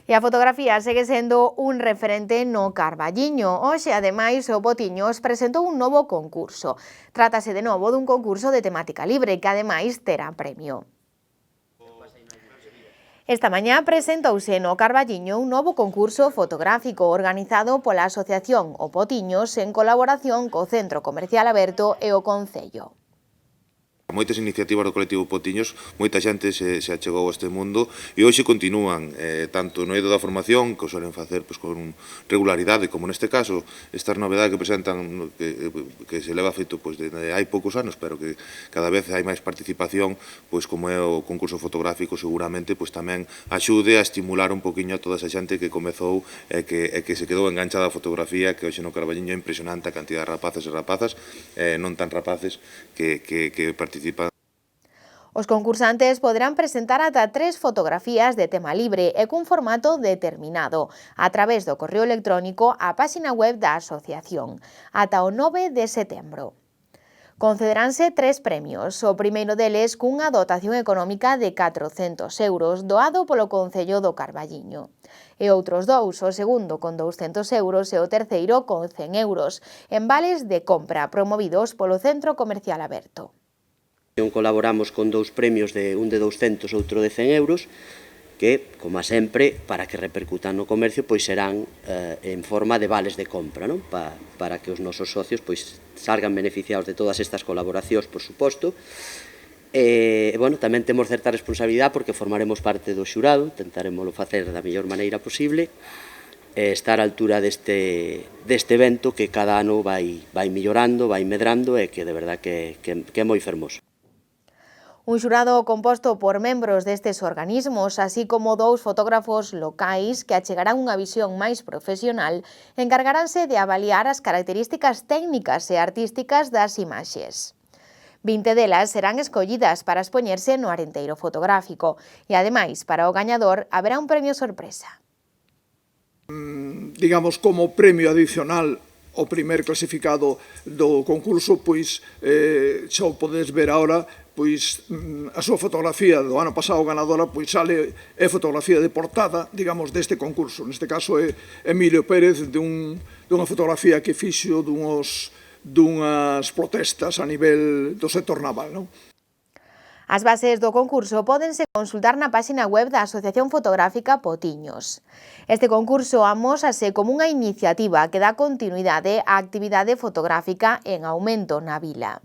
E a fotografía segue sendo un referente no Carballiño. Hoxe, ademais, o Potiños presentou un novo concurso. Trátase de novo dun concurso de temática libre que, ademais, terá premio. Esta mañá presentouse no Carballiño un novo concurso fotográfico organizado pola Asociación O Potiños en colaboración co Centro Comercial Aberto e o Concello. Moitas iniciativas do colectivo Potiños, moita xente se achegou a este mundo e hoxe continúan, tanto no eido da formación, que o suelen facer con regularidade, como neste caso, estas novedades que presentan, que se leva feito desde hai poucos anos, pero que cada vez hai máis participación, como é o concurso fotográfico, seguramente tamén axude a estimular un poquinho a toda esa xente que comezou e que se quedou enganchada a fotografía, que hoxe no Carballiño é impresionante a cantidad de rapaces e rapazas, non tan rapaces, que participan. Os concursantes poderán presentar ata 3 fotografías de tema libre e cun formato determinado a través do correo electrónico á páxina web da asociación ata o 9 de setembro. Concederanse 3 premios, o primeiro deles cunha dotación económica de 400 euros doado polo Concello do Carballiño. E outros 2, o segundo con 200 euros e o terceiro con 100 euros, en vales de compra promovidos polo Centro Comercial Aberto. Colaboramos con 2 premios, un de 200 e outro de 100 euros, que, como sempre, para que repercutan no comercio, serán en forma de vales de compra, non? Para que os nosos socios salgan beneficiados de todas estas colaboracións, por suposto. Tamén temos certa responsabilidade porque formaremos parte do xurado, intentaremoslo facer da mellor maneira posible, estar á altura deste evento que cada ano vai millorando, vai medrando e que de verdad que é moi fermoso. Un xurado composto por membros destes organismos, así como 2 fotógrafos locais que achegarán unha visión máis profesional, encargaránse de avaliar as características técnicas e artísticas das imaxes. 20 delas serán escollidas para expoñerse no arenteiro fotográfico e, ademais, para o gañador haberá un premio sorpresa. Digamos, como premio adicional o primer clasificado do concurso, xa o podedes ver agora, a súa fotografía do ano pasado ganadora sale, é fotografía de portada, digamos, deste concurso. Neste caso é Emilio Pérez, dunha fotografía que fixo dunhas protestas a nivel do sector naval, non? As bases do concurso pódense consultar na páxina web da Asociación Fotográfica Potiños. Este concurso amósase como unha iniciativa que dá continuidade á actividade fotográfica en aumento na vila.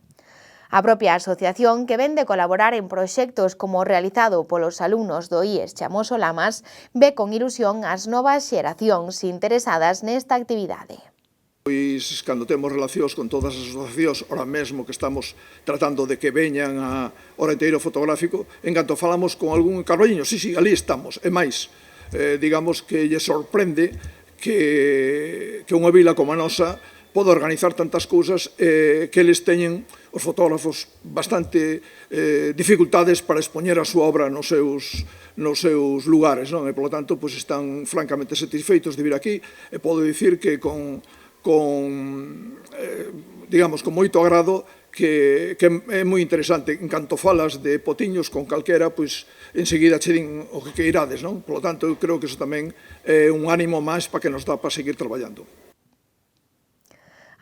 A propia asociación, que vén de colaborar en proxectos como o realizado polos alumnos do IES Chamoso Lamas, ve con ilusión as novas xeracións interesadas nesta actividade. Cando temos relacións con todas as asociacións, ahora mesmo que estamos tratando de que veñan ao arenteiro fotográfico, en canto falamos con algún Carballiño, sí, ali estamos, e máis, digamos que lle sorprende que unha vila como a nosa pode organizar tantas cousas que eles teñen, os fotógrafos, bastante dificultades para expoñer a súa obra nos seus lugares, non? E, polo tanto, están francamente satisfeitos de vir aquí e podo dicir que con moito agrado que é moi interesante. En canto falas de Potiños con calquera, enseguida che din o que irades, non? Polo tanto, eu creo que iso tamén é un ánimo máis para que nos dá para seguir traballando.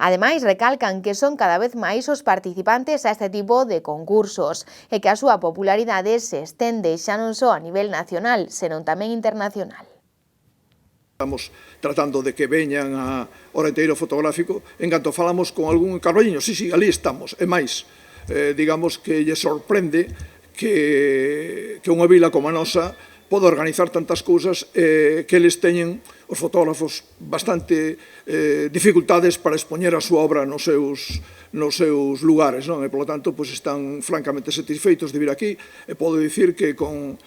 Ademais, recalcan que son cada vez máis os participantes a este tipo de concursos e que a súa popularidade se estende xa non só a nivel nacional, senón tamén internacional. Estamos tratando de que veñan ao arenteiro fotográfico, en canto falamos con algún Carballiño, sí, ali estamos, e máis, digamos que lle sorprende que unha vila como a nosa pode organizar tantas cousas que eles teñen, os fotógrafos, bastante dificultades para expoñer a súa obra nos seus lugares, non? E, polo tanto, están francamente satisfeitos de vir aquí e podo dicir que con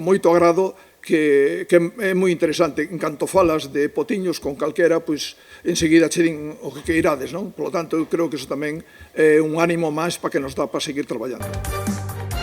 moito agrado que é moi interesante. En canto falas de Potiños con calquera, enseguida che din o que irades, non? Polo tanto, eu creo que iso tamén é un ánimo máis para que nos dá para seguir traballando.